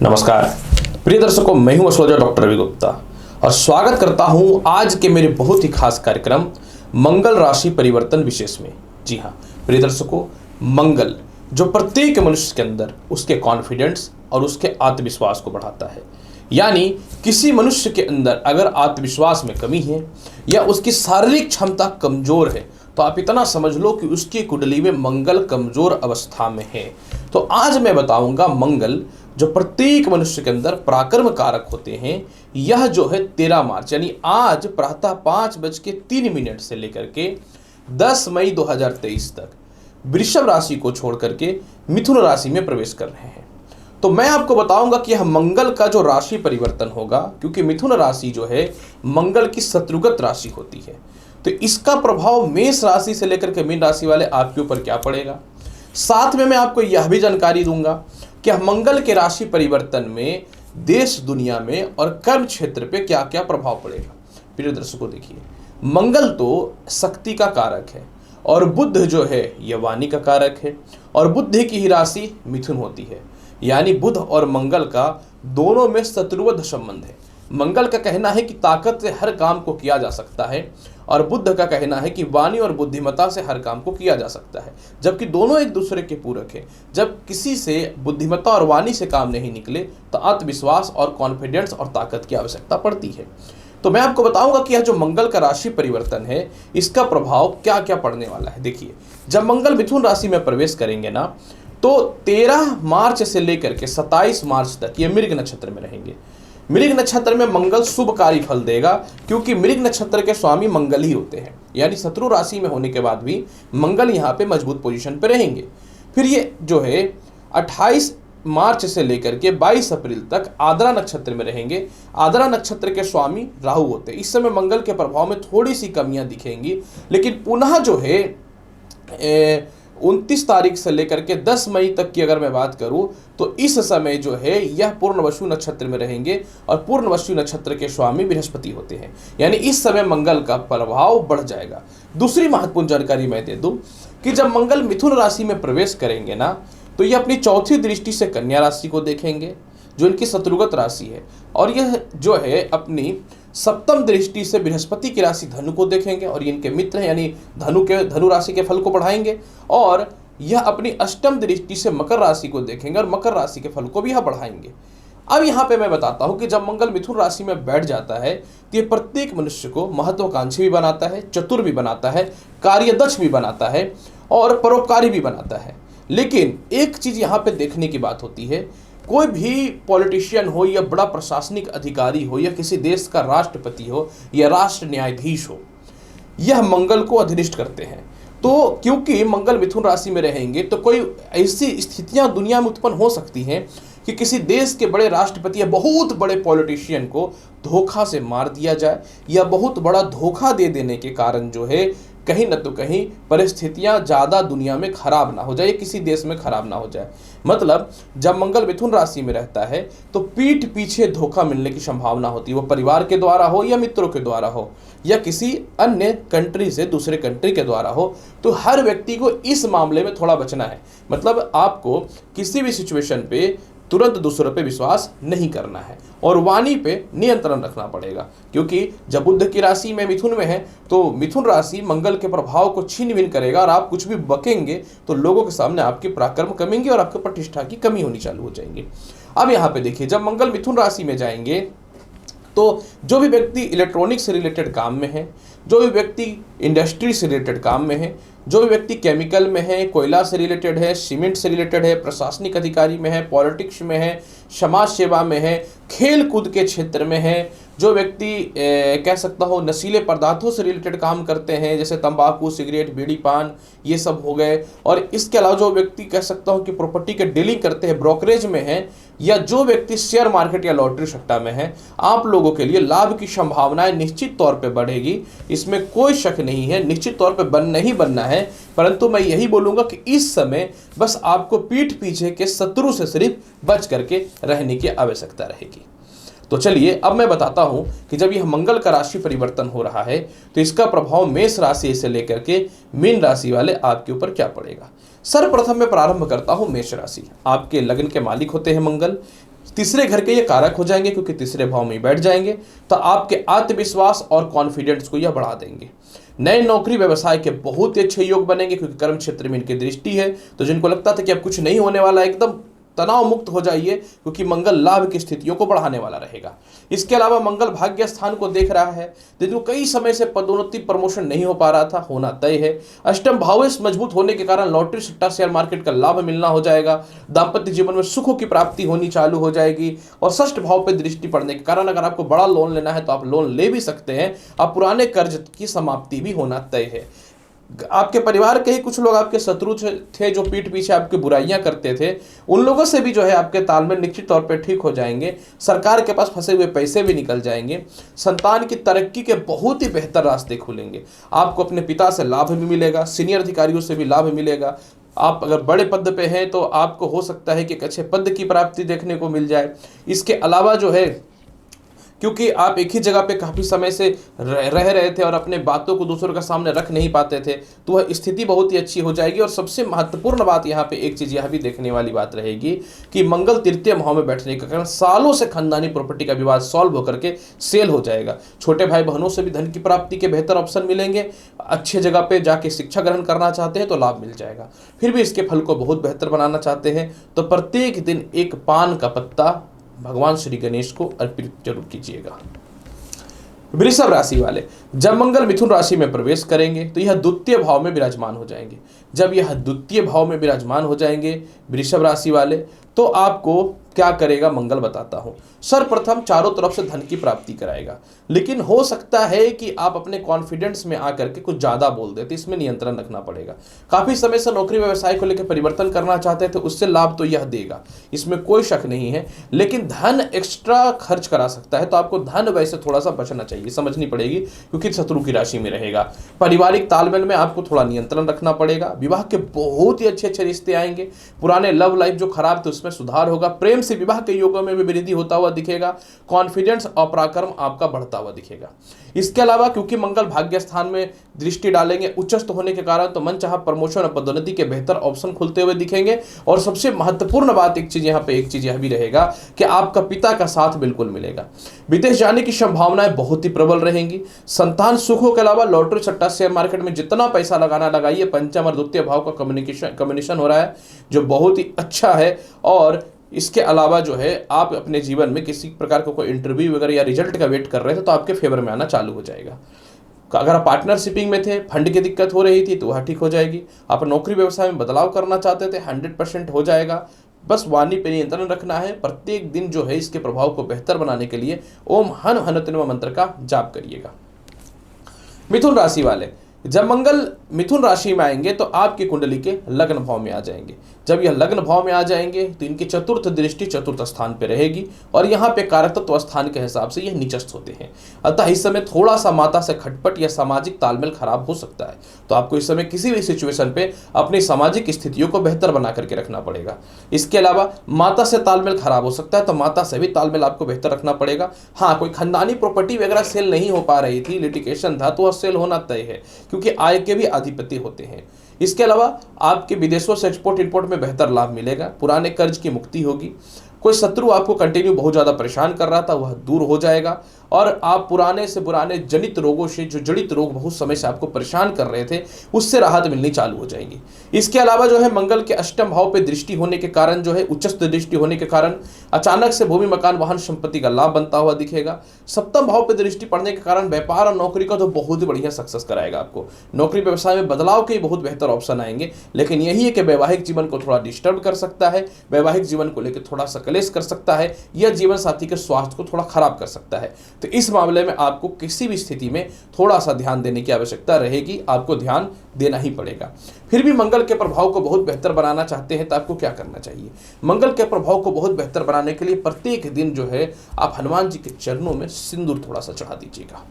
नमस्कार प्रिय दर्शकों, मैं हूं एस्ट्रोलॉजर डॉक्टर रवि गुप्ता और स्वागत करता हूं आज के मेरे बहुत ही खास कार्यक्रम मंगल राशि परिवर्तन विशेष में। जी हां प्रिय दर्शकों, मंगल जो प्रत्येक मनुष्य के अंदर उसके कॉन्फिडेंस और उसके आत्मविश्वास को बढ़ाता है। यानी किसी मनुष्य के अंदर अगर आत्मविश्वास में कमी है या उसकी शारीरिक क्षमता कमजोर है तो आप इतना समझ लो कि उसकी कुंडली में मंगल कमजोर अवस्था में है। तो आज मैं बताऊंगा मंगल जो प्रत्येक मनुष्य के अंदर पराक्रम कारक होते हैं, यह जो है 13 मार्च यानी आज प्रातः 5:03 से लेकर के 10 मई 2023 तक वृषभ राशि को छोड़ करके मिथुन राशि में प्रवेश कर रहे हैं। तो मैं आपको बताऊंगा कि यह मंगल का जो राशि परिवर्तन होगा, क्योंकि मिथुन राशि जो है मंगल की शत्रुगत राशि होती है, तो इसका प्रभाव मेष राशि से लेकर के मीन राशि वाले आपके ऊपर क्या पड़ेगा। साथ में मैं आपको यह भी जानकारी दूंगा कि मंगल के राशि परिवर्तन में देश दुनिया में और कर्म क्षेत्र पे क्या क्या प्रभाव पड़ेगा। प्रिय दर्शकों, देखिए मंगल तो शक्ति का कारक है और बुध जो है यह वाणी का कारक है और बुध की ही राशि मिथुन होती है। यानी बुध और मंगल का दोनों में शत्रुवध संबंध है। मंगल का कहना है कि ताकत से हर काम को किया जा सकता है और बुध का कहना है कि वाणी और बुद्धिमत्ता से हर काम को किया जा सकता है, जबकि दोनों एक दूसरे के पूरक हैं। जब किसी से बुद्धिमत्ता और वाणी से काम नहीं निकले तो आत्मविश्वास और कॉन्फिडेंस और ताकत की आवश्यकता पड़ती है। तो मैं आपको बताऊंगा कि यह जो मंगल का राशि परिवर्तन है इसका प्रभाव क्या क्या पड़ने वाला है। देखिए, जब मंगल मिथुन राशि में प्रवेश करेंगे ना, तो 13 मार्च से लेकर के 27 मार्च तक ये मृग नक्षत्र में रहेंगे। मृग नक्षत्र में मंगल शुभकारी फल देगा, क्योंकि मृग नक्षत्र के स्वामी मंगल ही होते हैं। यानी शत्रु राशि में होने के बाद भी मंगल यहाँ पे मजबूत पोजीशन पे रहेंगे। फिर ये जो है 28 मार्च से लेकर के 22 अप्रैल तक आद्रा नक्षत्र में रहेंगे। आद्रा नक्षत्र के स्वामी राहु होते हैं। इस समय मंगल के प्रभाव में थोड़ी सी कमियां दिखेंगी, लेकिन पुनः जो है 29 तारीख से लेकर के 10 मई तक की अगर मैं बात करूं तो इस समय जो है यह पूर्णवसु नक्षत्र में रहेंगे और पूर्णवसु नक्षत्र के स्वामी बृहस्पति होते हैं। यानी इस समय मंगल का प्रभाव बढ़ जाएगा। दूसरी महत्वपूर्ण जानकारी मैं दे दूं कि जब मंगल मिथुन राशि में प्रवेश करेंगे ना, तो ये अपनी चौथी दृष्टि से कन्या राशि को देखेंगे जो इनकी शत्रुगत राशि है, और यह जो है अपनी सप्तम दृष्टि से बृहस्पति की राशि धनु को देखेंगे और इनके मित्र हैं, यानी धनु राशि के फल को बढ़ाएंगे। और यह अपनी अष्टम दृष्टि से मकर राशि को देखेंगे और मकर राशि के फल को भी यह बढ़ाएंगे। अब यहाँ पे मैं बताता हूँ कि जब मंगल मिथुन राशि में बैठ जाता है तो ये प्रत्येक मनुष्य को महत्वाकांक्षी भी बनाता है, चतुर भी बनाता है, कार्यदक्ष भी बनाता है और परोपकारी भी बनाता है। लेकिन एक चीज यहाँ पे देखने की बात होती है, कोई भी पॉलिटिशियन हो या बड़ा प्रशासनिक अधिकारी हो या किसी देश का राष्ट्रपति हो या राष्ट्र न्यायाधीश हो, यह मंगल को अधिनिष्ठ करते हैं। तो क्योंकि मंगल मिथुन राशि में रहेंगे तो कोई ऐसी स्थितियां दुनिया में उत्पन्न हो सकती हैं कि किसी देश के बड़े राष्ट्रपति या बहुत बड़े पॉलिटिशियन को धोखा से मार दिया जाए या बहुत बड़ा धोखा दे देने के कारण जो है कहीं न तो कहीं परिस्थितियां ज़्यादा दुनिया में खराब ना हो जाए, किसी देश में खराब ना हो जाए। मतलब जब मंगल मिथुन राशि में रहता है तो पीठ पीछे धोखा मिलने की संभावना होती है, वो परिवार के द्वारा हो या मित्रों के द्वारा हो या किसी अन्य कंट्री से दूसरे कंट्री के द्वारा हो। तो हर व्यक्ति को इस मामले में थोड़ा बचना है। मतलब आपको किसी भी सिचुएशन पे तुरंत दूसरों पे विश्वास नहीं करना है और वाणी पे नियंत्रण रखना पड़ेगा, क्योंकि जब बुध की राशि में मिथुन में है तो मिथुन राशि मंगल के प्रभाव को छीन बीन करेगा और आप कुछ भी बकेंगे तो लोगों के सामने आपकी पराक्रम कमेंगे और आपके प्रतिष्ठा की कमी होनी चालू हो जाएगी। अब यहाँ पे देखिए, जब मंगल मिथुन राशि में जाएंगे तो जो भी व्यक्ति इलेक्ट्रॉनिक्स से रिलेटेड काम में है, जो भी व्यक्ति इंडस्ट्री से रिलेटेड काम में है, जो भी व्यक्ति केमिकल में है, कोयला से रिलेटेड है, सीमेंट से रिलेटेड है, प्रशासनिक अधिकारी में है, पॉलिटिक्स में है, समाज सेवा में है, खेल कूद के क्षेत्र में है, जो व्यक्ति कह सकता हूँ नशीले पदार्थों से रिलेटेड काम करते हैं जैसे तंबाकू, सिगरेट, बीड़ी, पान, ये सब हो गए, और इसके अलावा जो व्यक्ति कह सकता हूँ कि प्रॉपर्टी के डीलिंग करते हैं, ब्रोकरेज में है, या जो व्यक्ति शेयर मार्केट या लॉटरी सट्टा में है, आप लोगों के लिए लाभ की संभावनाएं निश्चित तौर पे बढ़ेगी। इसमें कोई शक नहीं है, निश्चित तौर पे नहीं बनना है। परंतु मैं यही बोलूंगा कि इस समय बस आपको पीठ पीछे के शत्रु से सिर्फ बच करके रहने की आवश्यकता रहेगी। तो चलिए अब मैं बताता हूं कि जब यह मंगल का राशि परिवर्तन हो रहा है तो इसका प्रभाव मेष राशि से लेकर के मीन राशि वाले आपके ऊपर क्या पड़ेगा। सर्वप्रथम मैं प्रारंभ करता हूं मेष राशि। आपके लग्न के मालिक होते हैं मंगल। तीसरे घर के ये कारक हो जाएंगे क्योंकि तीसरे भाव में ही बैठ जाएंगे, तो आपके आत्मविश्वास और कॉन्फिडेंस को यह बढ़ा देंगे। नए नौकरी व्यवसाय के बहुत ही अच्छे योग बनेंगे क्योंकि कर्म क्षेत्र में इनकी दृष्टि है। तो जिनको लगता था कि अब कुछ नहीं होने वाला, एकदम तनाव मुक्त हो जाइए क्योंकि मंगल लाभ की स्थितियों को बढ़ाने वाला रहेगा। इसके अलावा मंगल भाग्य स्थान को देख रहा है, जिनको कई समय से पदोन्नति प्रमोशन नहीं हो पा रहा था, होना तय है। अष्टम भाव मजबूत होने के कारण लॉटरी सट्टा शेयर मार्केट का लाभ मिलना हो जाएगा। दाम्पत्य जीवन में सुखों की प्राप्ति होनी चालू हो जाएगी। और षष्ठ भाव पर दृष्टि पड़ने के कारण अगर आपको बड़ा लोन लेना है तो आप लोन ले भी सकते हैं। अब पुराने कर्ज की समाप्ति भी होना तय है। आपके परिवार के ही कुछ लोग आपके शत्रु थे जो पीठ पीछे आपकी बुराइयां करते थे, उन लोगों से भी जो है आपके तालमेल निश्चित तौर पे ठीक हो जाएंगे। सरकार के पास फंसे हुए पैसे भी निकल जाएंगे। संतान की तरक्की के बहुत ही बेहतर रास्ते खुलेंगे। आपको अपने पिता से लाभ भी मिलेगा, सीनियर अधिकारियों से भी लाभ मिलेगा। आप अगर बड़े पद पे हैं तो आपको हो सकता है कि एक अच्छे पद की प्राप्ति देखने को मिल जाए। इसके अलावा जो है, क्योंकि आप एक ही जगह पे काफ़ी समय से रह रहे थे और अपने बातों को दूसरों के सामने रख नहीं पाते थे, तो वह स्थिति बहुत ही अच्छी हो जाएगी। और सबसे महत्वपूर्ण बात यहाँ पे एक चीज़ यह भी देखने वाली बात रहेगी कि मंगल तृतीय भाव में बैठने के कारण सालों से खानदानी प्रॉपर्टी का विवाद सॉल्व होकर के सेल हो जाएगा। छोटे भाई बहनों से भी धन की प्राप्ति के बेहतर ऑप्शन मिलेंगे। अच्छे जगह पर जाके शिक्षा ग्रहण करना चाहते हैं तो लाभ मिल जाएगा। फिर भी इसके फल को बहुत बेहतर बनाना चाहते हैं तो प्रत्येक दिन एक पान का पत्ता भगवान श्री गणेश को अर्पित जरूर कीजिएगा। वृषभ राशि वाले, जब मंगल मिथुन राशि में प्रवेश करेंगे तो यह द्वितीय भाव में विराजमान हो जाएंगे। जब यह द्वितीय भाव में विराजमान हो जाएंगे वृषभ राशि वाले, तो आपको क्या करेगा मंगल बताता हूं। सर्वप्रथम चारों तरफ से धन की प्राप्ति कराएगा, लेकिन हो सकता है कि आप अपने कॉन्फिडेंस में आकर के कुछ ज्यादा बोल देते, इसमें नियंत्रण रखना पड़ेगा। काफी समय से नौकरी व्यवसाय को लेकर परिवर्तन करना चाहते थे, उससे लाभ तो यह देगा, इसमें कोई शक नहीं है। लेकिन धन एक्स्ट्रा खर्च करा सकता है, तो आपको धन वैसे थोड़ा सा बचना चाहिए, समझनी पड़ेगी, क्योंकि शत्रु की राशि में रहेगा। पारिवारिक तालमेल में आपको थोड़ा नियंत्रण रखना पड़ेगा। विवाह के बहुत ही अच्छे रिश्ते आएंगे। पुराने लव लाइफ जो खराब थे उसमें सुधार होगा। प्रेम से विवाह के योगों में भी वृद्धि होता हुआ दिखेगा। कॉन्फिडेंस और पराक्रम आपका बढ़ता हुआ दिखेगा। इसके अलावा क्योंकि मंगल भाग्य स्थान में दृष्टि डालेंगे उच्चस्थ होने के कारण, तो मनचाहा प्रमोशन और पदोन्नति के बेहतर ऑप्शन खुलते हुए दिखेंगे। और सबसे महत्वपूर्ण बात एक चीज यह भी रहेगा कि आपका पिता का साथ बिल्कुल मिलेगा। विदेश जाने की संभावनाएं बहुत ही प्रबल रहेंगी। संतान सुखों के अलावा लॉटरी सट्टा शेयर मार्केट में जितना पैसा लगाना लगाइए। पंचम और द्वितीय भाव का कम्युनिकेशन हो रहा है जो बहुत ही अच्छा है। और इसके अलावा जो है आप अपने जीवन में किसी प्रकार का कोई इंटरव्यू वगैरह या रिजल्ट का वेट कर रहे थे तो आपके फेवर में आना चालू हो जाएगा। अगर आप पार्टनरशिपिंग में थे, फंड की दिक्कत हो रही थी तो वह ठीक हो जाएगी। आप नौकरी व्यवसाय में बदलाव करना चाहते थे, 100% हो जाएगा। बस वाणी पे नियंत्रण रखना है। प्रत्येक दिन जो है इसके प्रभाव को बेहतर बनाने के लिए ओम हन हनुतन्व मंत्र का जाप करिएगा। मिथुन राशि वाले, जब मंगल मिथुन राशि में आएंगे तो आपकी कुंडली के लग्न भाव में आ जाएंगे। जब यह लग्न भाव में आ जाएंगे तो इनकी चतुर्थ दृष्टि चतुर्थ स्थान पे रहेगी और यहाँ पे कारकत्व स्थान के हिसाब से यह निचस्थ होते हैं। अतः इस समय थोड़ा सा माता से खटपट या सामाजिक तालमेल खराब हो सकता है, तो आपको इस समय किसी भी सिचुएशन पे अपनी सामाजिक स्थितियों को बेहतर बना करके रखना पड़ेगा। इसके अलावा माता से तालमेल खराब हो सकता है, तो माता से भी तालमेल आपको बेहतर रखना पड़ेगा। हाँ, कोई खानदानी प्रॉपर्टी वगैरह सेल नहीं हो पा रही थी, लिटिगेशन था, तो वह सेल होना तय है क्योंकि आय के भी अधिपति होते हैं। इसके अलावा आपके विदेशों से एक्सपोर्ट इंपोर्ट में बेहतर लाभ मिलेगा। पुराने कर्ज की मुक्ति होगी। कोई शत्रु आपको कंटिन्यू बहुत ज़्यादा परेशान कर रहा था वह दूर हो जाएगा और आप पुराने से पुराने जनित रोगों से, जो जड़ित रोग बहुत समय से आपको परेशान कर रहे थे, उससे राहत मिलनी चालू हो जाएगी। इसके अलावा जो है मंगल के अष्टम भाव पे दृष्टि होने के कारण, जो है उच्चस्थ दृष्टि होने के कारण अचानक से भूमि मकान वाहन संपत्ति का लाभ बनता हुआ दिखेगा। सप्तम भाव पे दृष्टि पड़ने के कारण व्यापार और नौकरी का तो बहुत ही बढ़िया सक्सेस कराएगा आपको। नौकरी व्यवसाय में बदलाव के बहुत बेहतर ऑप्शन आएंगे, लेकिन यही है कि वैवाहिक जीवन को थोड़ा डिस्टर्ब कर सकता है, वैवाहिक जीवन को लेकर थोड़ा सा कलेश कर सकता है, यह जीवन साथी के स्वास्थ्य को थोड़ा खराब कर सकता है। तो इस मामले में आपको किसी भी स्थिति में थोड़ा सा ध्यान देने की आवश्यकता रहेगी, आपको ध्यान देना ही पड़ेगा। फिर भी मंगल के प्रभाव को बहुत बेहतर बनाना चाहते हैं तो आपको क्या करना चाहिए? मंगल के प्रभाव को बहुत बेहतर बनाने के लिए प्रत्येक दिन जो है आप हनुमान जी के चरणों में सिंदूर थोड़ा सा चढ़ा दीजिएगा।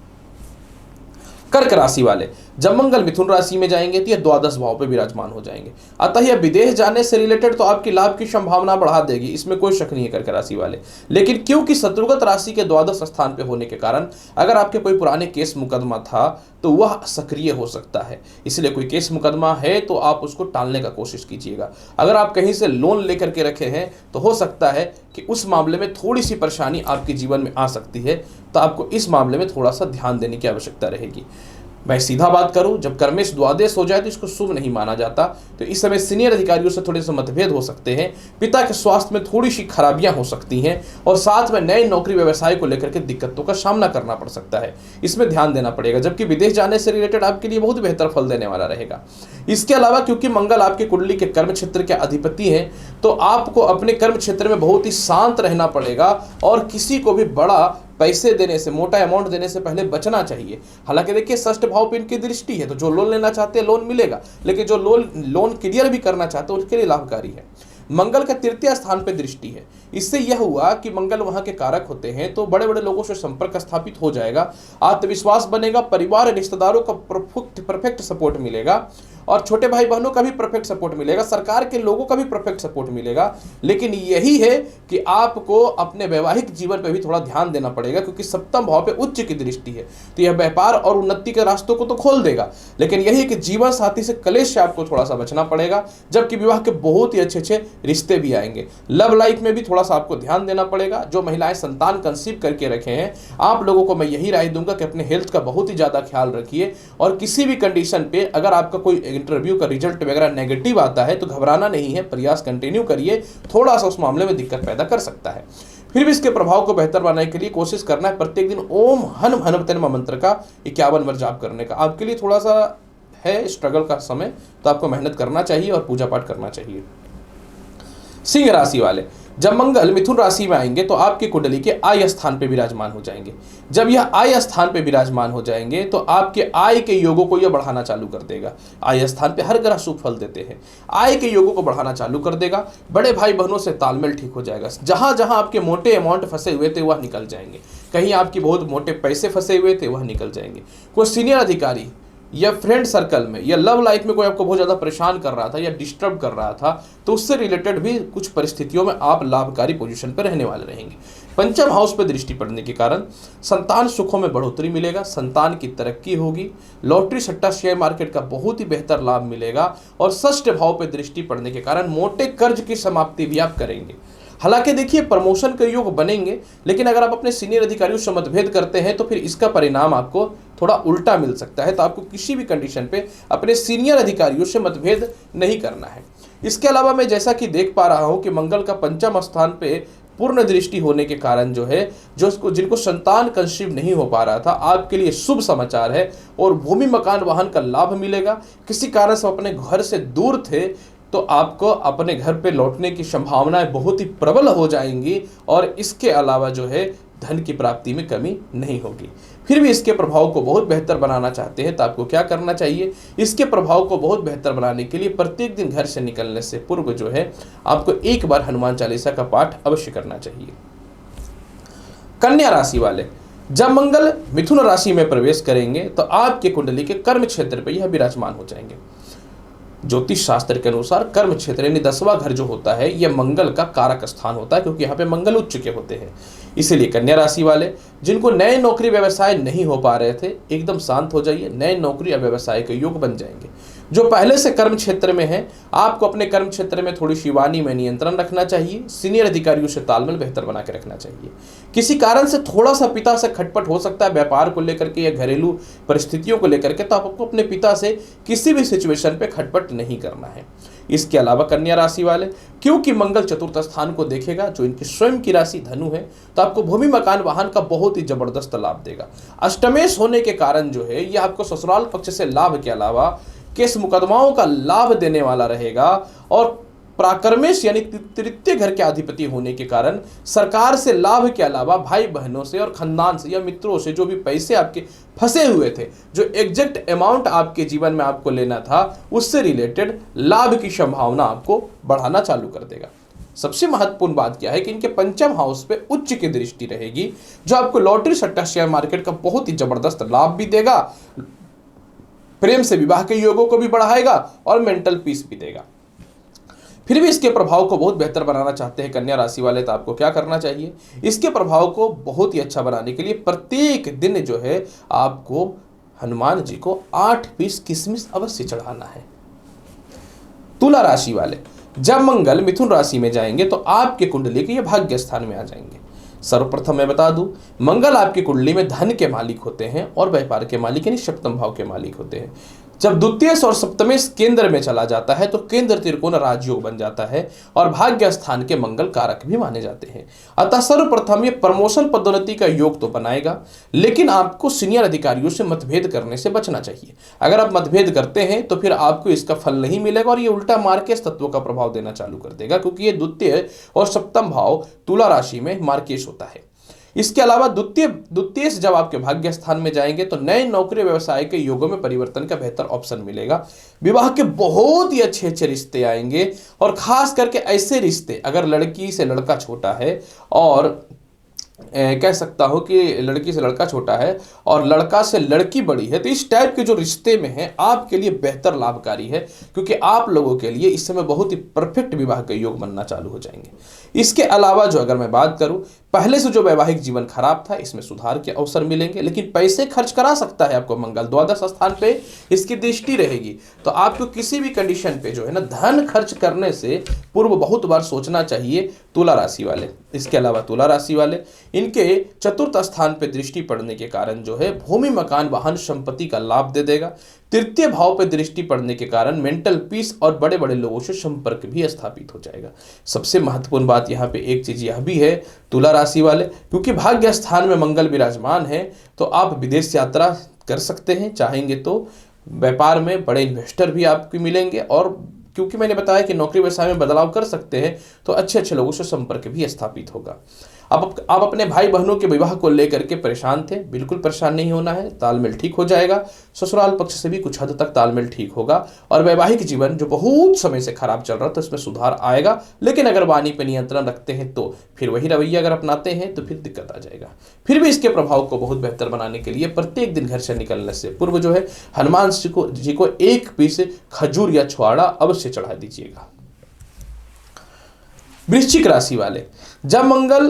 कर्क राशि वाले, जब मंगल मिथुन राशि में जाएंगे तो यह द्वादश भाव पे विराजमान हो जाएंगे, अतः यह विदेश जाने से रिलेटेड तो आपकी लाभ की संभावना बढ़ा देगी, इसमें कोई शक नहीं है कर्क राशि वाले। लेकिन क्योंकि शत्रुगत राशि के द्वादश स्थान पे होने के कारण अगर आपके कोई पुराने केस मुकदमा था तो वह सक्रिय हो सकता है, इसलिए कोई केस मुकदमा है तो आप उसको टालने का कोशिश कीजिएगा। अगर आप कहीं से लोन लेकर के रखे हैं तो हो सकता है कि उस मामले में थोड़ी सी परेशानी आपके जीवन में आ सकती है, तो आपको इस मामले में थोड़ा सा ध्यान देने की आवश्यकता रहेगी। मैं सीधा बात करूं, जब कर्मेश द्वादश हो जाए तो इसको शुभ नहीं माना जाता, तो इस समय सीनियर अधिकारियों से थोड़े से मतभेद हो सकते हैं, पिता के स्वास्थ्य में थोड़ी सी खराबियां हो सकती हैं और साथ में नए नौकरी व्यवसाय को लेकर के दिक्कतों का सामना करना पड़ सकता है, इसमें ध्यान देना पड़ेगा। जबकि विदेश जाने से रिलेटेड आपके लिए बहुत बेहतर फल देने वाला रहेगा। इसके अलावा क्योंकि मंगल आपके कुंडली के कर्म क्षेत्र के अधिपति हैं, तो आपको अपने कर्म क्षेत्र में बहुत ही शांत रहना पड़ेगा और किसी को भी बड़ा पैसे देने से, मोटा अमाउंट देने से पहले बचना चाहिए। हालांकि देखिए षष्ठ भाव पे इनकी दृष्टि है, तो जो लोन लेना चाहते हैं लोन मिलेगा, लेकिन जो लोन क्लियर भी करना चाहते हैं उसके लिए लाभकारी है। मंगल का तृतीय स्थान पे दृष्टि है, इससे यह हुआ कि मंगल वहां के कारक होते हैं, तो बड़े बड़े लोगों से संपर्क स्थापित हो जाएगा, आत्मविश्वास बनेगा, परिवार रिश्तेदारों का परफेक्ट सपोर्ट मिलेगा और छोटे भाई बहनों का भी परफेक्ट सपोर्ट मिलेगा, सरकार के लोगों का भी परफेक्ट सपोर्ट मिलेगा। लेकिन यही है कि आपको अपने वैवाहिक जीवन पर भी थोड़ा ध्यान देना पड़ेगा, क्योंकि सप्तम भाव पे उच्च की दृष्टि है, तो यह व्यापार और उन्नति के रास्तों को तो खोल देगा, लेकिन यही है कि जीवन साथी से कलेश से आपको थोड़ा सा बचना पड़ेगा। जबकि विवाह के बहुत ही अच्छे रिश्ते भी आएंगे। लव लाइफ में भी थोड़ा सा आपको ध्यान देना पड़ेगा। जो महिलाएं संतान कंसीव करके रखे हैं, आप लोगों को मैं यही राय दूंगा कि अपने हेल्थ का बहुत ही ज्यादा ख्याल रखिए और किसी भी कंडीशन पे अगर आपका कोई इंटरव्यू का रिजल्ट वगैरह नेगेटिव आता है तो घबराना नहीं है, प्रयास कंटिन्यू करिए, थोड़ा सा उस मामले में दिक्कत पैदा कर सकता है। फिर भी इसके प्रभाव को बेहतर बनाने के लिए कोशिश करना है प्रत्येक दिन ओम हन हनुमते नमः मंत्र का 51 बार जाप करने का। आपके लिए थोड़ा सा है स्ट्रगल का समय, तो आपको मेहनत करना चाहिए और पूजा पाठ करना चाहिए। सिंह राशि वाले, जब मंगल मिथुन राशि में आएंगे तो आपकी कुंडली के आय स्थान पे विराजमान हो जाएंगे। जब यह आय स्थान पे विराजमान हो जाएंगे तो आपके आय के योगों को यह बढ़ाना चालू कर देगा। आय स्थान पे हर ग्रह शुभ फल देते हैं, आय के योगों को बढ़ाना चालू कर देगा। बड़े भाई बहनों से तालमेल ठीक हो जाएगा। जहां जहां आपके मोटे अमाउंट फंसे हुए थे वह निकल जाएंगे, कहीं आपकी बहुत मोटे पैसे फंसे हुए थे वह निकल जाएंगे। कोई सीनियर अधिकारी या फ्रेंड सर्कल में या लव लाइफ में कोई आपको बहुत ज़्यादा परेशान कर रहा था या डिस्टर्ब कर रहा था, तो उससे रिलेटेड भी कुछ परिस्थितियों में आप लाभकारी पोजीशन पर रहने वाले रहेंगे। पंचम हाउस पर दृष्टि पड़ने के कारण संतान सुखों में बढ़ोतरी मिलेगा, संतान की तरक्की होगी, लॉटरी सट्टा शेयर मार्केट का बहुत ही बेहतर लाभ मिलेगा और षष्ठ भाव पर दृष्टि पड़ने के कारण मोटे कर्ज की समाप्ति भी आप करेंगे। हालांकि देखिए प्रमोशन के योग बनेंगे, लेकिन अगर आप अपने सीनियर अधिकारियों से मतभेद करते हैं तो फिर इसका परिणाम आपको थोड़ा उल्टा मिल सकता है। तो आपको किसी भी कंडीशन पे अपने सीनियर अधिकारियों से मतभेद नहीं करना है। इसके अलावा मैं जैसा कि देख पा रहा हूं कि मंगल का पंचम स्थान पे पूर्ण दृष्टि होने के कारण जो है, जिनको संतान कंसीव नहीं हो पा रहा था, आपके लिए शुभ समाचार है और भूमि मकान वाहन का लाभ मिलेगा। किसी कारण से अपने घर से दूर थे तो आपको अपने घर पे लौटने की संभावनाएं बहुत ही प्रबल हो जाएंगी और इसके अलावा जो है धन की प्राप्ति में कमी नहीं होगी। फिर भी इसके प्रभाव को बहुत बेहतर बनाना चाहते हैं तो आपको क्या करना चाहिए? इसके प्रभाव को बहुत बेहतर बनाने के लिए प्रत्येक दिन घर से निकलने से पूर्व जो है आपको एक बार हनुमान चालीसा का पाठ अवश्य करना चाहिए। कन्या राशि वाले, जब मंगल मिथुन राशि में प्रवेश करेंगे तो आपके कुंडली के कर्म क्षेत्र पर यह विराजमान हो जाएंगे। ज्योतिष शास्त्र के अनुसार कर्म क्षेत्र यानी 10वां घर जो होता है यह मंगल का कारक स्थान होता है, क्योंकि यहाँ पे मंगल उच्च के होते हैं। इसीलिए कन्या राशि वाले जिनको नए नौकरी व्यवसाय नहीं हो पा रहे थे, एकदम शांत हो जाइए, नए नौकरी या व्यवसाय के योग बन जाएंगे। जो पहले से कर्म क्षेत्र में है, आपको अपने कर्म क्षेत्र में थोड़ी सी वाणी में नियंत्रण रखना चाहिए, सीनियर अधिकारियों से तालमेल बेहतर बना के रखना चाहिए। किसी कारण से थोड़ा सा पिता से खटपट हो सकता है व्यापार को लेकर के या घरेलू परिस्थितियों को लेकर के, तो आपको अपने पिता से किसी भी सिचुएशन पे खटपट नहीं करना है। इसके अलावा कन्या राशि वाले, क्योंकि मंगल चतुर्थ स्थान को देखेगा जो इनकी स्वयं की राशि धनु है, तो आपको भूमि मकान वाहन का बहुत ही जबरदस्त लाभ देगा। अष्टमेश होने के कारण जो है यह आपको ससुराल पक्ष से लाभ के अलावा केस मुकदमाओं का लाभ देने वाला रहेगा और प्राकर्मेश यानी तृतीय घर के अधिपति होने के कारण सरकार से लाभ के अलावा भाई बहनों से और खानदान से या मित्रों से जो भी पैसे आपके फंसे हुए थे, जो एग्जैक्ट अमाउंट आपके जीवन में आपको लेना था, उससे रिलेटेड लाभ की संभावना आपको बढ़ाना चालू कर देगा। सबसे महत्वपूर्ण बात क्या है कि इनके पंचम हाउस पे उच्च की दृष्टि रहेगी, जो आपको लॉटरी सट्टा शेयर मार्केट का बहुत ही जबरदस्त लाभ भी देगा, प्रेम से विवाह के योगों को भी बढ़ाएगा और मेंटल पीस भी देगा। फिर भी इसके प्रभाव को बहुत बेहतर बनाना चाहते हैं कन्या राशि वाले, तो आपको क्या करना चाहिए? इसके प्रभाव को बहुत ही अच्छा बनाने के लिए प्रत्येक दिन जो है आपको हनुमान जी को 8 पीस किशमिश अवश्य चढ़ाना है। तुला राशि वाले, जब मंगल मिथुन राशि में जाएंगे तो आपके कुंडली के ये भाग्य स्थान में आ जाएंगे। सर्वप्रथम मैं बता दूं, मंगल आपकी कुंडली में धन के मालिक होते हैं और व्यापार के मालिक यानी सप्तम भाव के मालिक होते हैं। जब द्वितीय और सप्तमेश केंद्र में चला जाता है तो केंद्र त्रिकोण राजयोग बन जाता है और भाग्य स्थान के मंगल कारक भी माने जाते हैं। अतः सर्वप्रथम ये प्रमोशन पदोन्नति का योग तो बनाएगा, लेकिन आपको सीनियर अधिकारियों से मतभेद करने से बचना चाहिए। अगर आप मतभेद करते हैं तो फिर आपको इसका फल नहीं मिलेगा और ये उल्टा मार्केश तत्व का प्रभाव देना चालू कर देगा, क्योंकि ये द्वितीय और सप्तम भाव तुला राशि में मार्केश होता है। इसके अलावा द्वितीय जब आपके भाग्य स्थान में जाएंगे तो नए नौकरी व्यवसाय के योगों में परिवर्तन का बेहतर ऑप्शन मिलेगा। विवाह के बहुत ही अच्छे अच्छे रिश्ते आएंगे और खास करके ऐसे रिश्ते, अगर लड़की से लड़का छोटा है और कह सकता हूं कि लड़की से लड़का छोटा है और लड़का से लड़की बड़ी है, तो इस टाइप के जो रिश्ते में है आपके लिए बेहतर लाभकारी है, क्योंकि आप लोगों के लिए इस समय बहुत ही परफेक्ट विवाह के योग बनना चालू हो जाएंगे। इसके अलावा जो अगर मैं बात करूं, पहले से जो वैवाहिक जीवन खराब था इसमें सुधार के अवसर मिलेंगे, लेकिन पैसे खर्च करा सकता है आपको मंगल। द्वादश स्थान पे इसकी दृष्टि रहेगी, तो आपको किसी भी कंडीशन पे जो है ना धन खर्च करने से पूर्व बहुत बार सोचना चाहिए तुला राशि वाले। इसके अलावा तुला राशि वाले, इनके चतुर्थ स्थान पे दृष्टि पड़ने के कारण जो है भूमि मकान वाहन संपत्ति का लाभ दे देगा। तृतीय भाव पे दृष्टि पड़ने के कारण मेंटल पीस और बड़े बड़े लोगों से संपर्क भी स्थापित हो जाएगा। सबसे महत्वपूर्ण बात यहाँ पे एक चीज यह भी है तुला राशि वाले, क्योंकि भाग्य स्थान में मंगल विराजमान है तो आप विदेश यात्रा कर सकते हैं, चाहेंगे तो व्यापार में बड़े इन्वेस्टर भी आपको मिलेंगे, और क्योंकि मैंने बताया कि नौकरी व्यवसाय में बदलाव कर सकते हैं तो अच्छे अच्छे लोगों से संपर्क भी स्थापित होगा। अब आप अपने भाई बहनों के विवाह को लेकर के परेशान थे, बिल्कुल परेशान नहीं होना है, तालमेल ठीक हो जाएगा। ससुराल पक्ष से भी कुछ हद तक तालमेल ठीक होगा और वैवाहिक जीवन जो बहुत समय से खराब चल रहा था उसमें सुधार आएगा। लेकिन अगर वाणी पर नियंत्रण रखते हैं तो फिर वही रवैया अगर अपनाते हैं तो फिर दिक्कत आ जाएगा। फिर भी इसके प्रभाव को बहुत बेहतर बनाने के लिए प्रत्येक दिन घर से निकलने से पूर्व जो है हनुमान जी को 1 पीस खजूर या छुआड़ा अवश्य चढ़ा दीजिएगा। वृश्चिक राशि वाले, जब मंगल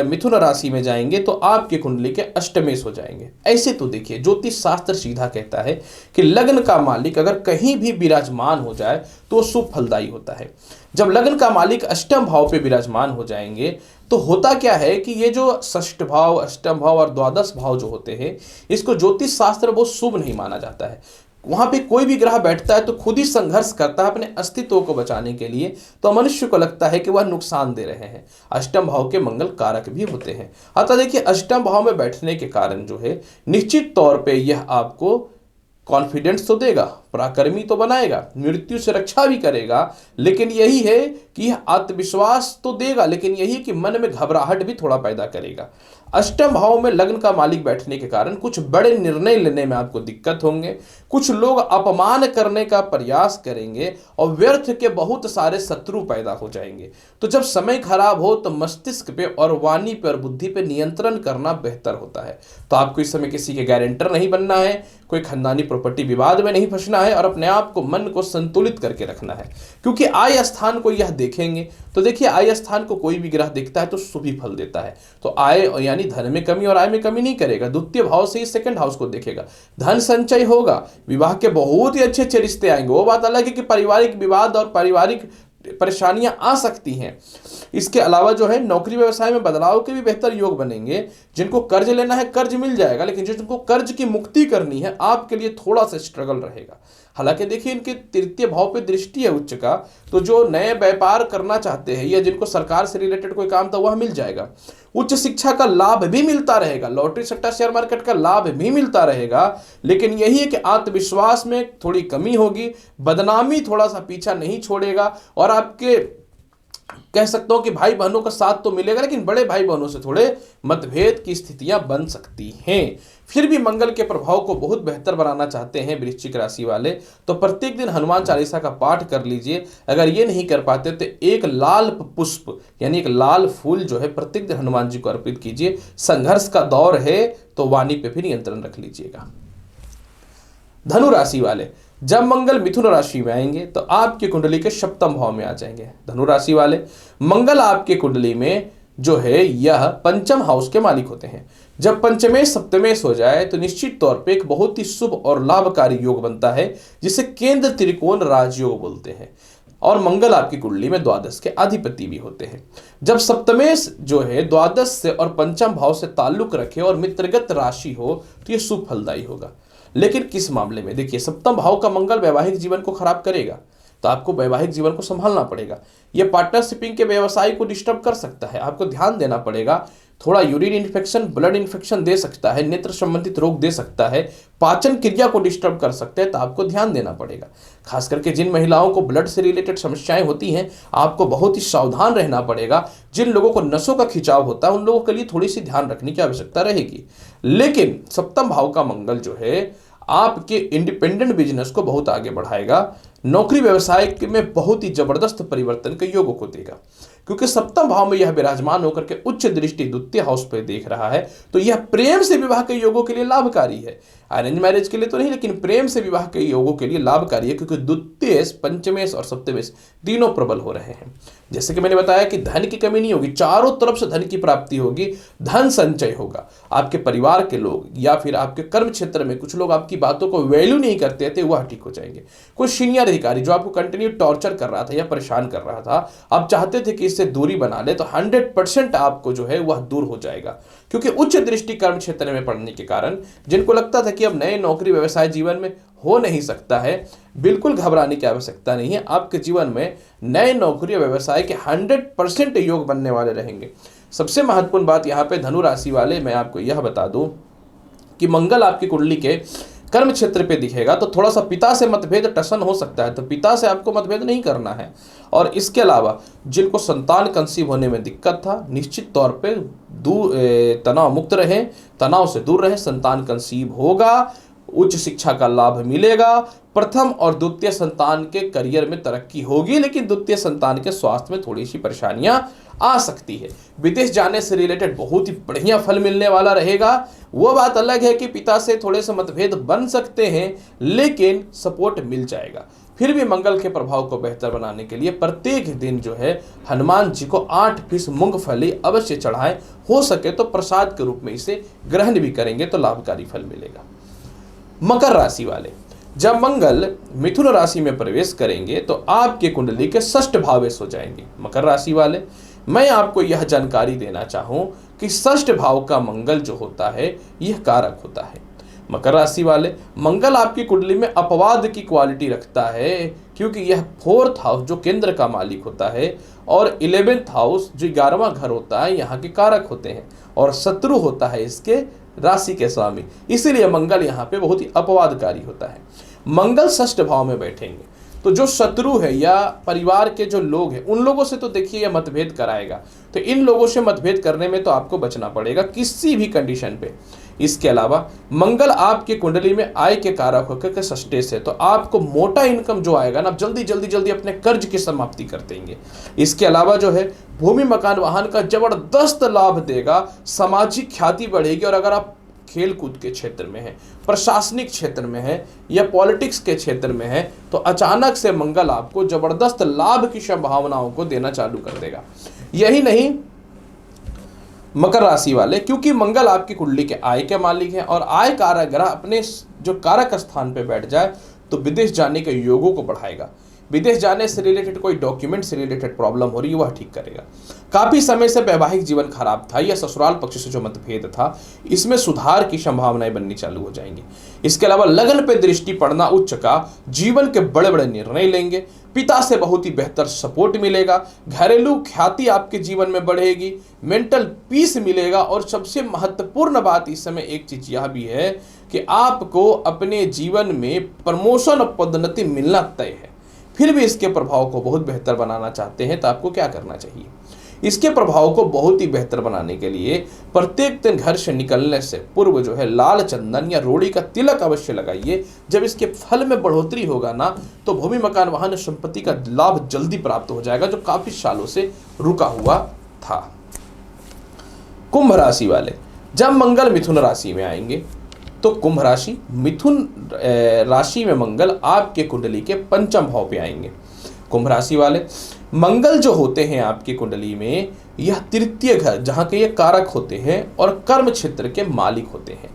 मिथुन राशि में जाएंगे तो आपके कुंडली के अष्टमेश हो जाएंगे। ऐसे तो देखिए ज्योतिष शास्त्र सीधा कहता है कि लग्न का मालिक अगर कहीं भी विराजमान हो जाए तो शुभ फलदायी होता है। जब लग्न का मालिक अष्टम भाव पे विराजमान हो जाएंगे तो होता क्या है कि ये जो षष्ठ भाव, अष्टम भाव और द्वादश भाव जो होते हैं इसको ज्योतिष शास्त्र बहुत शुभ नहीं माना जाता है। वहां पे कोई भी ग्रह बैठता है तो खुद ही संघर्ष करता है अपने अस्तित्व को बचाने के लिए, तो मनुष्य को लगता है कि वह नुकसान दे रहे हैं। अष्टम भाव के मंगल कारक भी होते हैं। अतः देखिए अष्टम भाव में बैठने के कारण जो है निश्चित तौर पे यह आपको कॉन्फिडेंस तो देगा, पराक्रमी तो बनाएगा, मृत्यु से रक्षा भी करेगा, लेकिन यही है कि यह आत्मविश्वास तो देगा, लेकिन यही कि मन में घबराहट भी थोड़ा पैदा करेगा। अष्टम भाव में लग्न का मालिक बैठने के कारण कुछ बड़े निर्णय लेने में आपको दिक्कत होंगे, कुछ लोग अपमान करने का प्रयास करेंगे और व्यर्थ के बहुत सारे शत्रु पैदा हो जाएंगे। तो जब समय खराब हो तो मस्तिष्क पे और वाणी पे और बुद्धि पे नियंत्रण करना बेहतर होता है। तो आपको इस समय किसी के गारंटर नहीं बनना है, कोई खानदानी प्रॉपर्टी विवाद में नहीं फंसना है और अपने आप को मन को संतुलित करके रखना है, क्योंकि आय स्थान को यह देखेंगे। तो देखिए आय स्थान को कोई भी ग्रह देखता है तो शुभ ही फल देता है। तो आय यानी धन में कमी और आय में कमी नहीं करेगा। द्वितीय भाव से ही सेकंड हाउस को देखेगा, धन संचय होगा, विवाह के बहुत ही अच्छे अच्छे रिश्ते आएंगे। वो बात अलग है कि पारिवारिक विवाद और पारिवारिक परेशानियां आ सकती हैं। इसके अलावा जो है नौकरी व्यवसाय में बदलाव के भी बेहतर योग बनेंगे। जिनको कर्ज लेना है कर्ज मिल जाएगा, लेकिन जिनको कर्ज की मुक्ति करनी है आपके लिए थोड़ा सा स्ट्रगल रहेगा। हालांकि देखिए इनके तृतीय भाव पे दृष्टि है उच्च का, तो जो नए व्यापार करना चाहते हैं या जिनको सरकार से रिलेटेड कोई काम था वह मिल जाएगा। उच्च शिक्षा का लाभ भी मिलता रहेगा, लॉटरी सट्टा शेयर मार्केट का लाभ भी मिलता रहेगा, लेकिन यही है कि आत्मविश्वास में थोड़ी कमी होगी, बदनामी थोड़ा सा पीछा नहीं छोड़ेगा और आपके कह सकता हूं कि भाई बहनों का साथ तो मिलेगा, लेकिन बड़े भाई बहनों से थोड़े मतभेद की स्थितियां बन सकती हैं। फिर भी मंगल के प्रभाव को बहुत बेहतर बनाना चाहते हैं वृश्चिक राशि वाले, तो प्रत्येक दिन हनुमान चालीसा का पाठ कर लीजिए। अगर ये नहीं कर पाते तो एक लाल पुष्प यानी एक लाल फूल जो है प्रत्येक दिन हनुमान जी को अर्पित कीजिए। संघर्ष का दौर है तो वाणी पे भी नियंत्रण रख लीजिएगा। धनु राशि वाले, जब मंगल मिथुन राशि में आएंगे तो आपकी कुंडली के सप्तम भाव में आ जाएंगे। धनु राशि वाले, मंगल आपके कुंडली में जो है यह पंचम हाउस के मालिक होते हैं। जब पंचमेश सप्तमेश हो जाए तो निश्चित तौर पे एक बहुत ही शुभ और लाभकारी योग बनता है, जिसे केंद्र त्रिकोण राजयोग बोलते हैं। और मंगल आपकी कुंडली में द्वादश के अधिपति भी होते हैं। जब सप्तमेश जो है द्वादश से और पंचम भाव से ताल्लुक रखे और मित्रगत राशि हो तो यह शुभ फलदायी होगा। लेकिन किस मामले में? देखिए, सप्तम भाव का मंगल वैवाहिक जीवन को खराब करेगा, तो आपको वैवाहिक जीवन को संभालना पड़ेगा। यह पार्टनरशिपिंग के व्यवसाय को डिस्टर्ब कर सकता है, आपको ध्यान देना पड़ेगा। थोड़ा यूरिन इन्फेक्शन, ब्लड इन्फेक्शन दे सकता है, नेत्र संबंधित रोग दे सकता है, पाचन क्रिया को डिस्टर्ब कर सकते हैं, तो आपको ध्यान देना पड़ेगा। खास करके जिन महिलाओं को ब्लड से रिलेटेड समस्याएं होती हैं, आपको बहुत ही सावधान रहना पड़ेगा। जिन लोगों को नसों का खिंचाव होता है, उन लोगों के लिए थोड़ी सी ध्यान रखने की आवश्यकता रहेगी। लेकिन सप्तम भाव का मंगल जो है आपके इंडिपेंडेंट बिजनेस को बहुत आगे बढ़ाएगा, नौकरी व्यवसाय में बहुत ही जबरदस्त परिवर्तन के योगों को देगा। क्योंकि सप्तम भाव में यह विराजमान होकर के उच्च दृष्टि द्वितीय हाउस पर देख रहा है, तो यह प्रेम से विवाह के योगों के लिए लाभकारी है। अरेंज मैरिज के लिए तो नहीं, लेकिन प्रेम से विवाह के योगों के लिए लाभकारी है, क्योंकि द्वितीय, पंचमेश और सप्तमेश तीनों प्रबल हो रहे हैं। जैसे कि मैंने बताया कि धन की कमी नहीं होगी, चारों तरफ से धन की प्राप्ति होगी, धन संचय होगा। आपके परिवार के लोग या फिर आपके कर्म क्षेत्र में कुछ लोग आपकी बातों को वैल्यू नहीं करते थे, वह ठीक हो जाएंगे। कुछ सीनियर अधिकारी जो आपको कंटिन्यू टॉर्चर कर रहा था या परेशान कर रहा था, आप चाहते थे कि इससे दूरी बना ले, तो 100% आपको जो है वह दूर हो जाएगा। क्योंकि उच्च दृष्टि कर्म क्षेत्र में पड़ने के कारण जिनको लगता था कि अब नए नौकरी व्यवसाय जीवन में हो नहीं सकता है, बिल्कुल घबराने की आवश्यकता नहीं है। आपके जीवन में नए नौकरी व्यवसाय के 100% योग बनने वाले रहेंगे। सबसे महत्वपूर्ण बात यहाँ पे धनु राशि वाले, मैं आपको यह बता दूं कि मंगल आपकी कुंडली के कर्म क्षेत्र पे दिखेगा, तो थोड़ा सा पिता से मतभेद टसन हो सकता है, तो पिता से आपको मतभेद नहीं करना है। और इसके अलावा जिनको संतान कंसीव होने में दिक्कत था, निश्चित तौर पे तनाव मुक्त रहे, तनाव से दूर रहे। संतान कंसीव होगा, उच्च शिक्षा का लाभ मिलेगा, प्रथम और द्वितीय संतान के करियर में तरक्की होगी, लेकिन द्वितीय संतान के स्वास्थ्य में थोड़ी सी परेशानियां आ सकती है। विदेश जाने से रिलेटेड बहुत ही बढ़िया फल मिलने वाला रहेगा। वो बात अलग है कि पिता से थोड़े से मतभेद बन सकते हैं, लेकिन सपोर्ट मिल जाएगा। फिर भी मंगल के प्रभाव को बेहतर बनाने के लिए प्रत्येक दिन जो है हनुमान जी को 8 पीस मूंगफली अवश्य चढ़ाएं। हो सके तो प्रसाद के रूप में इसे ग्रहण भी करेंगे तो लाभकारी फल मिलेगा। मकर राशि वाले, जब मंगल मिथुन राशि में प्रवेश करेंगे तो आपके कुंडली के षष्ठ भावेश हो जाएंगे। मकर राशि वाले, मैं आपको यह जानकारी देना चाहूं कि षष्ठ भाव का मंगल जो होता है यह कारक होता है। मकर राशि वाले, मंगल आपकी कुंडली में अपवाद की क्वालिटी रखता है, क्योंकि यह 4th हाउस जो केंद्र का मालिक होता है और 11th हाउस जो 11वां घर होता है यहाँ के कारक होते हैं, और शत्रु होता है इसके राशि के स्वामी। इसीलिए मंगल यहाँ पे बहुत ही अपवादकारी होता है। मंगल षष्ठ भाव में बैठेंगे तो जो शत्रु है या परिवार के जो लोग हैं, उन लोगों से तो देखिए यह मतभेद कराएगा, तो इन लोगों से मतभेद करने में तो आपको बचना पड़ेगा किसी भी कंडीशन पे। इसके अलावा मंगल आपके कुंडली में आय के कारक होकर के षष्ठे से, तो आपको मोटा इनकम जो आएगा ना, जल्दी अपने कर्ज की समाप्ति कर देंगे। इसके अलावा जो है भूमि मकान वाहन का जबरदस्त लाभ देगा, सामाजिक ख्याति बढ़ेगी। और अगर आप खेल कूद के क्षेत्र में है, प्रशासनिक क्षेत्र में है या पॉलिटिक्स के क्षेत्र में है, तो अचानक से मंगल आपको जबरदस्त लाभ की संभावनाओं को देना चालू कर देगा। यही नहीं, मकर राशि वाले, क्योंकि मंगल आपकी कुंडली के आय के मालिक हैं और आय कारक ग्रह अपने जो कारक स्थान पे बैठ जाए तो विदेश जाने के योगों को बढ़ाएगा। विदेश जाने से रिलेटेड कोई डॉक्यूमेंट से रिलेटेड प्रॉब्लम हो रही है, वह ठीक करेगा। काफी समय से वैवाहिक जीवन खराब था या ससुराल पक्ष से जो मतभेद था, इसमें सुधार की संभावनाएं बननी चालू हो जाएंगी। इसके अलावा लगन पे दृष्टि पड़ना उच्च का, जीवन के बड़े बड़े निर्णय लेंगे, पिता से बहुत ही बेहतर सपोर्ट मिलेगा, घरेलू ख्याति आपके जीवन में बढ़ेगी, मेंटल पीस मिलेगा। और सबसे महत्वपूर्ण बात इस समय एक चीज यह भी है कि आपको अपने जीवन में प्रमोशन और पदोन्नति मिलना तय है। फिर भी इसके प्रभाव को बहुत बेहतर बनाना चाहते हैं तो आपको क्या करना चाहिए? इसके प्रभाव को बहुत ही बेहतर बनाने के लिए प्रत्येक दिन घर से निकलने से पूर्व जो है लाल चंदन या रोड़ी का तिलक अवश्य लगाइए। जब इसके फल में बढ़ोतरी होगा ना, तो भूमि मकान वाहन संपत्ति का लाभ जल्दी प्राप्त हो जाएगा, जो काफी सालों से रुका हुआ था। कुंभ राशि वाले, जब मंगल मिथुन राशि में आएंगे तो कुंभ राशि, मिथुन राशि में मंगल आपके कुंडली के पंचम भाव पे आएंगे। कुंभ राशि वाले, मंगल जो होते हैं आपकी कुंडली में, यह तृतीय घर जहां के ये कारक होते हैं और कर्म क्षेत्र के मालिक होते हैं,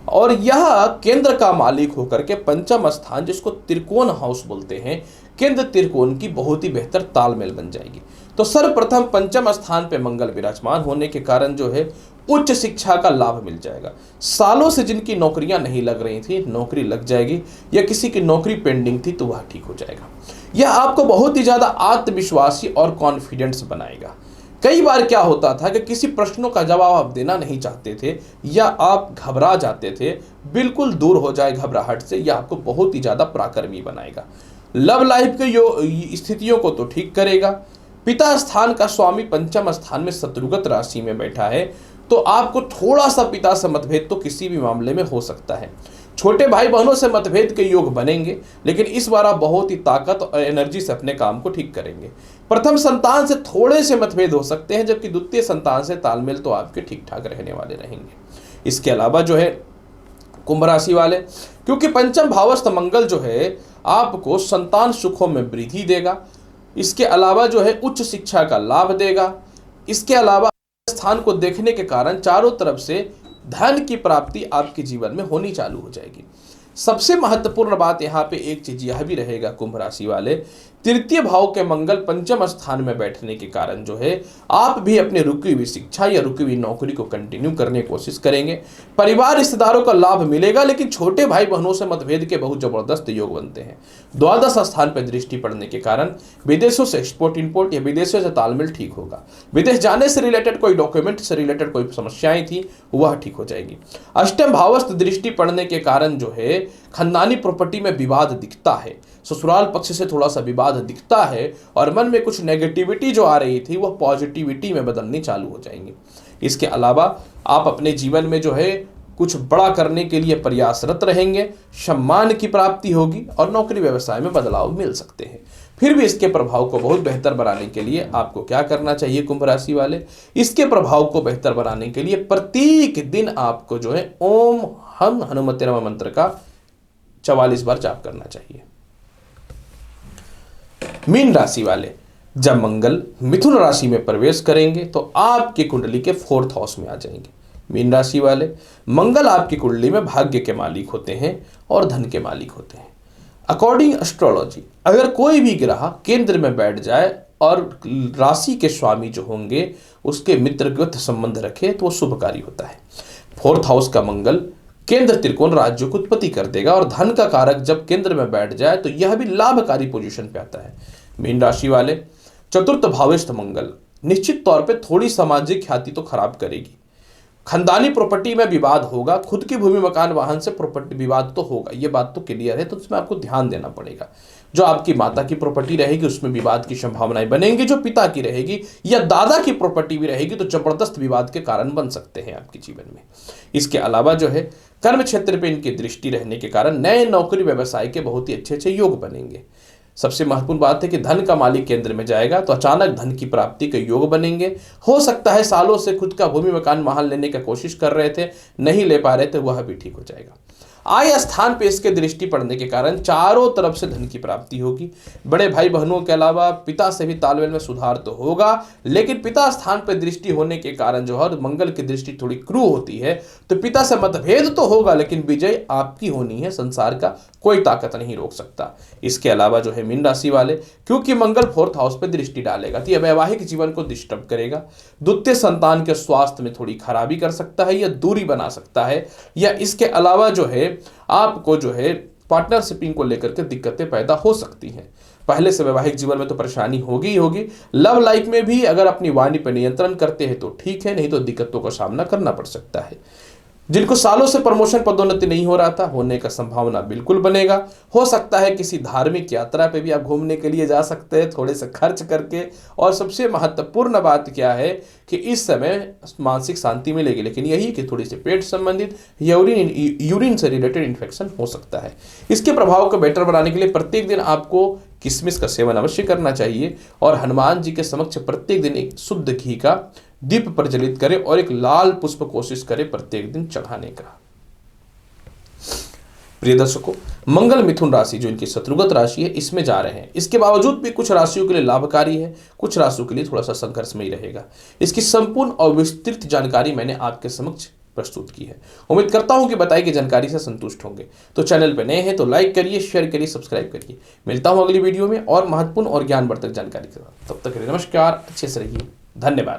और यह केंद्र का मालिक होकर के पंचम स्थान, जिसको त्रिकोण हाउस बोलते हैं, केंद्र त्रिकोण की बहुत ही बेहतर तालमेल बन जाएगी। तो सर्वप्रथम पंचम स्थान पे मंगल विराजमान होने के कारण जो है उच्च शिक्षा का लाभ मिल जाएगा। सालों से जिनकी नौकरियां नहीं लग रही थी, नौकरी लग जाएगी, या किसी की नौकरी पेंडिंग थी तो वह ठीक हो जाएगा। यह आपको बहुत ही ज्यादा आत्मविश्वासी और कॉन्फिडेंस बनाएगा। कई बार क्या होता था कि किसी प्रश्नों का जवाब आप देना नहीं चाहते थे या आप घबरा जाते थे, बिल्कुल दूर हो जाए घबराहट से। यह आपको बहुत ही ज्यादा पराक्रमी बनाएगा। लव लाइफ के स्थितियों को तो ठीक करेगा। पिता स्थान का स्वामी पंचम स्थान में शत्रुगत राशि में बैठा है, तो आपको थोड़ा सा पिता से मतभेद तो किसी भी मामले में हो सकता है। छोटे भाई बहनों से मतभेद के योग बनेंगे, लेकिन इस बार आप बहुत ही ताकत और एनर्जी से अपने काम को ठीक करेंगे। प्रथम संतान से थोड़े से मतभेद हो सकते हैं, जबकि द्वितीय संतान से तालमेल तो आपके ठीक ठाक रहने वाले रहेंगे। इसके अलावा जो है कुंभ राशि वाले, क्योंकि पंचम भावस्थ मंगल जो है आपको संतान सुखों में वृद्धि देगा, इसके अलावा जो है उच्च शिक्षा का लाभ देगा। इसके अलावा स्थान को देखने के कारण चारों तरफ से धन की प्राप्ति आपके जीवन में होनी चालू हो जाएगी। सबसे महत्वपूर्ण बात यहाँ पे एक चीज यह भी रहेगा कुंभ राशि वाले, तृतीय भाव के मंगल पंचम स्थान में बैठने के कारण जो है आप भी अपनी रुकी हुई शिक्षा या रुकी हुई नौकरी को कंटिन्यू करने की कोशिश करेंगे। परिवार रिश्तेदारों का लाभ मिलेगा, लेकिन छोटे भाई बहनों से मतभेद के बहुत जबरदस्त योग बनते हैं। द्वादश स्थान पर दृष्टि पड़ने के कारण विदेशों से एक्सपोर्ट इंपोर्ट या विदेशों से तालमेल ठीक होगा। विदेश जाने से रिलेटेड कोई डॉक्यूमेंट से रिलेटेड कोई समस्याएं थी वह ठीक हो जाएगी। अष्टम भावस्थ दृष्टि पड़ने के कारण जो है खानदानी प्रॉपर्टी में विवाद दिखता है, ससुराल पक्ष से थोड़ा सा विवाद दिखता है, और मन में कुछ नेगेटिविटी जो आ रही थी वह पॉजिटिविटी में बदलनी चालू हो जाएंगी। इसके अलावा आप अपने जीवन में जो है कुछ बड़ा करने के लिए प्रयासरत रहेंगे, सम्मान की प्राप्ति होगी और नौकरी व्यवसाय में बदलाव मिल सकते हैं। फिर भी इसके प्रभाव को बहुत बेहतर बनाने के लिए आपको क्या करना चाहिए कुंभ राशि वाले, इसके प्रभाव को बेहतर बनाने के लिए प्रत्येक दिन आपको जो है ओम हम हनुमते नमः मंत्र का 44 बार जाप करना चाहिए। मीन राशि वाले, जब मंगल मिथुन राशि में प्रवेश करेंगे तो आपकी कुंडली के 4th हाउस में आ जाएंगे। मीन राशि वाले, मंगल आपकी कुंडली में भाग्य के मालिक होते हैं और धन के मालिक होते हैं। अकॉर्डिंग एस्ट्रोलॉजी, अगर कोई भी ग्रह केंद्र में बैठ जाए और राशि के स्वामी जो होंगे उसके मित्रगत संबंध रखे तो वो शुभकारी होता है। 4th हाउस का मंगल केंद्र त्रिकोण राज्य को उत्पत्ति कर देगा, और धन का कारक जब केंद्र में बैठ जाए तो यह भी लाभकारी पोजीशन पे आता है। मीन राशि वाले, 4th भावस्थ मंगल निश्चित तौर पे थोड़ी सामाजिक ख्याति तो खराब करेगी। खानदानी प्रॉपर्टी में विवाद होगा, खुद की भूमि मकान वाहन से प्रॉपर्टी विवाद तो होगा, ये बात तो क्लियर है, तो उसमें आपको ध्यान देना पड़ेगा। जो आपकी माता की प्रॉपर्टी रहेगी उसमें विवाद की संभावनाएं बनेंगी, जो पिता की रहेगी या दादा की प्रॉपर्टी भी रहेगी तो जबरदस्त विवाद के कारण बन सकते हैं आपके जीवन में। इसके अलावा जो है कर्म क्षेत्र पे इनकी दृष्टि रहने के कारण नए नौकरी व्यवसाय के बहुत ही अच्छे अच्छे योग बनेंगे। सबसे महत्वपूर्ण बात है कि धन का मालिक केंद्र में जाएगा तो अचानक धन की प्राप्ति के योग बनेंगे। हो सकता है सालों से खुद का भूमि मकान वाहन लेने की कोशिश कर रहे थे, नहीं ले पा रहे थे, वह भी ठीक हो जाएगा। आय स्थान पे इसके दृष्टि पड़ने के कारण चारों तरफ से धन की प्राप्ति होगी। बड़े भाई बहनों के अलावा पिता से भी तालमेल में सुधार तो होगा, लेकिन पिता स्थान पर दृष्टि होने के कारण जो है मंगल की दृष्टि थोड़ी क्रूर होती है, तो पिता से मतभेद तो होगा लेकिन विजय आपकी होनी है, संसार का कोई ताकत नहीं रोक सकता। इसके अलावा जो है मीन राशि वाले, क्योंकि मंगल 4th हाउस पे दृष्टि डालेगा तो यह वैवाहिक जीवन को डिस्टर्ब करेगा। द्वितीय संतान के स्वास्थ्य में थोड़ी खराबी कर सकता है या दूरी बना सकता है, या इसके अलावा जो है आपको जो है पार्टनरशिपिंग को लेकर के दिक्कतें पैदा हो सकती हैं। पहले से वैवाहिक जीवन में तो परेशानी होगी ही होगी। लव लाइफ में भी अगर अपनी वाणी पर नियंत्रण करते हैं तो ठीक है, नहीं तो दिक्कतों का सामना करना पड़ सकता है। जिनको सालों से प्रमोशन पदोन्नति नहीं हो रहा था, होने का संभावना बिल्कुल बनेगा। हो सकता है किसी धार्मिक यात्रा पे भी आप घूमने के लिए जा सकते हैं थोड़े से खर्च करके। और सबसे महत्वपूर्ण बात क्या है कि इस समय मानसिक शांति मिलेगी, लेकिन यही कि थोड़ी सी पेट संबंधित यूरिन से रिलेटेड इन्फेक्शन हो सकता है। इसके प्रभाव को बेटर बनाने के लिए प्रत्येक दिन आपको किशमिश का सेवन अवश्य करना चाहिए, और हनुमान जी के समक्ष प्रत्येक दिन एक शुद्ध घी का दीप प्रज्वलित करें और एक लाल पुष्प कोशिश करें प्रत्येक दिन चढ़ाने का। प्रिय दर्शकों, मंगल मिथुन राशि जो इनकी शत्रुगत राशि है इसमें जा रहे हैं। इसके बावजूद भी कुछ राशियों के लिए लाभकारी है, कुछ राशियों के लिए थोड़ा सा संघर्षमयी रहेगा। इसकी संपूर्ण और विस्तृत जानकारी मैंने आपके समक्ष प्रस्तुत की है। उम्मीद करता हूं कि बताई गई जानकारी से संतुष्ट होंगे। तो चैनल पर नए हैं तो लाइक करिए, शेयर करिए, सब्सक्राइब करिए। मिलता हूं अगली वीडियो में और महत्वपूर्ण और ज्ञानवर्धक जानकारी के साथ। तब तक के लिए नमस्कार, अच्छे से रहिए, धन्यवाद।